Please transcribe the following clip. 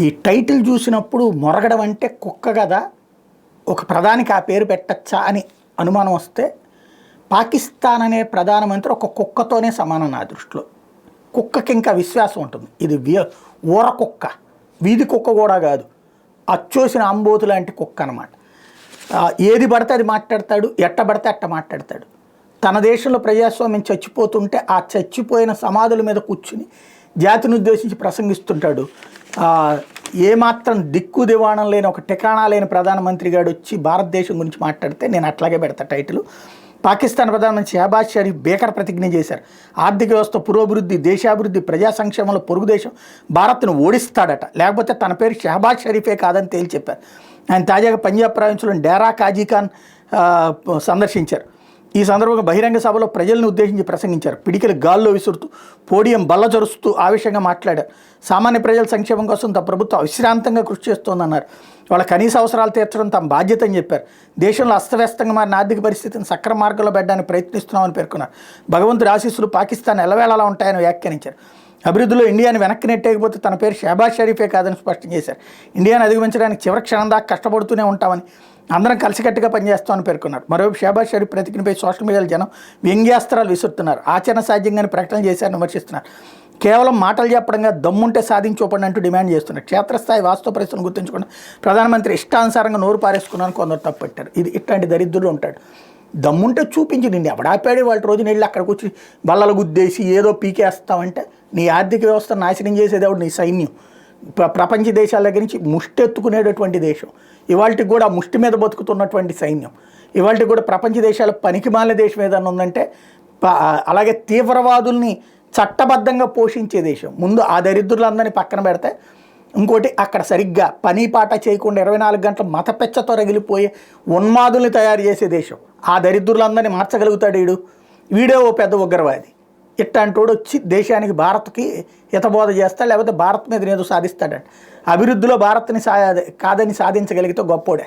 ఈ టైటిల్ చూసినప్పుడు మొరగడం అంటే కుక్క కదా, ఒక ప్రధానికి ఆ పేరు పెట్టచ్చా అని అనుమానం వస్తే పాకిస్తాన్ అనే ప్రధానమంత్రి ఒక కుక్కతోనే సమానం నా దృష్టిలో. కుక్కకి ఇంకా విశ్వాసం ఉంటుంది. ఇది ఊర కుక్క, వీధి కుక్క కూడా కాదు, అచ్చోసిన అంబోతు లాంటి కుక్క అనమాట. ఏది పడితే అది మాట్లాడతాడు, ఎట్ట పడితే అట్ట మాట్లాడతాడు. తన దేశంలో ప్రజాస్వామ్యం చచ్చిపోతుంటే ఆ చచ్చిపోయిన సమాధుల మీద కూర్చుని జాతిని ఉద్దేశించి ప్రసంగిస్తుంటాడు. ఏమాత్రం దిక్కు దివాణం లేని ఒక ఠికాణా లేని ప్రధానమంత్రి గారు వచ్చి భారతదేశం గురించి మాట్లాడితే నేను అట్లాగే పెడతా టైటిల్. పాకిస్తాన్ ప్రధానమంత్రి షహబాజ్ షరీఫ్ భీకర ప్రతిజ్ఞ చేశారు. ఆర్థిక వ్యవస్థ పురోభివృద్ధి, దేశాభివృద్ధి, ప్రజా సంక్షేమంలో పొరుగు దేశం భారత్ను ఓడిస్తాడట, లేకపోతే తన పేరు షహబాజ్ షరీఫే కాదని తేల్చి చెప్పారు. ఆయన తాజాగా పంజాబ్ ప్రావిన్స్లోని డేరా కాజీఖాన్ సందర్శించారు. ఈ సందర్భంగా బహిరంగ సభలో ప్రజలను ఉద్దేశించి ప్రసంగించారు. పిడికిలు గాల్లో విసురుతూ పోడియం బల్లజరుస్తూ ఆవేశంగా మాట్లాడారు. సామాన్య ప్రజల సంక్షేమం కోసం తమ ప్రభుత్వం అవిశ్రాంతంగా కృషి చేస్తోందన్నారు. వాళ్ళ కనీస అవసరాలు తీర్చడం తమ బాధ్యత అని చెప్పారు. దేశంలో అస్తవ్యస్తంగా మారిన ఆర్థిక పరిస్థితిని సక్రమ మార్గంలో పెట్టడానికి ప్రయత్నిస్తున్నామని పేర్కొన్నారు. భగవంతుడి ఆశీస్సులు పాకిస్తాన్ ఎల్లవేళలా ఉంటాయని వ్యాఖ్యానించారు. అభివృద్ధిలో ఇండియాని వెనక్కి నెట్టేయకపోతే తన పేరు షహబాజ్ షరీఫే కాదని స్పష్టం చేశారు. ఇండియాను అధిగమించడానికి చివరి క్షణం దాకా కష్టపడుతూనే ఉంటామని, అందరం కలిసికట్టుగా పనిచేస్తామని పేర్కొన్నారు. మరోవైపు షహబాజ్ షరీఫ్ ప్రతిజ్ఞపై సోషల్ మీడియాలో జనం వ్యంగ్యాస్త్రాలు విసురుతున్నారు. ఆచరణ సాధ్యంగానే ప్రకటనలు చేశారని విమర్శిస్తున్నారు. కేవలం మాటలు చెప్పడంగా దమ్ముంటే సాధించోపండి అంటూ డిమాండ్ చేస్తున్నారు. క్షేత్రస్థాయి వాస్తవ పరిస్థితులను గుర్తుంచకుండా ప్రధానమంత్రి ఇష్టానుసారంగా నోరు పారేసుకున్నారని కొందరు తప్పుపెట్టారు. ఇట్లాంటి దరిద్రుడు ఉంటాడు. దమ్ముంటే చూపించి నిన్ను ఎవడాపాడు వాళ్ళ రోజున వెళ్ళి అక్కడికి వచ్చి బల్లలు గుద్దేసి ఏదో పీకేస్తామంటే నీ ఆర్థిక వ్యవస్థ నాశనం చేసేది ఎవడు? నీ సైన్యం. ప్రపంచ దేశాల దగ్గర నుంచి ముష్టెత్తుకునేటటువంటి దేశం, ఇవాళకి కూడా ముష్టి మీద బతుకుతున్నటువంటి సైన్యం, ఇవాళకి కూడా ప్రపంచ దేశాల పనికిమాలిన దేశం ఏదన్నా ఉందంటే అలాగే తీవ్రవాదుల్ని చట్టబద్ధంగా పోషించే దేశం. ముందు ఆ దరిద్రులందరినీ పక్కన పెడితే ఇంకోటి, అక్కడ సరిగ్గా పని పాట చేయకుండా 24 గంటలు మతపెచ్చతో రగిలిపోయే ఉన్మాదుల్ని తయారు చేసే దేశం. ఆ దరిద్రులందరినీ మార్చగలుగుతాడు వీడే ఓ పెద్ద ఉగ్రవాది. ఇట్లాంటోడు వచ్చి దేశానికి, భారత్కి హితబోధ చేస్తాడు, లేకపోతే భారత్ మీద ఏదో సాధిస్తాడంట. అభివృద్ధిలో భారత్ని కాదని సాధించగలిగితే గొప్పోడే.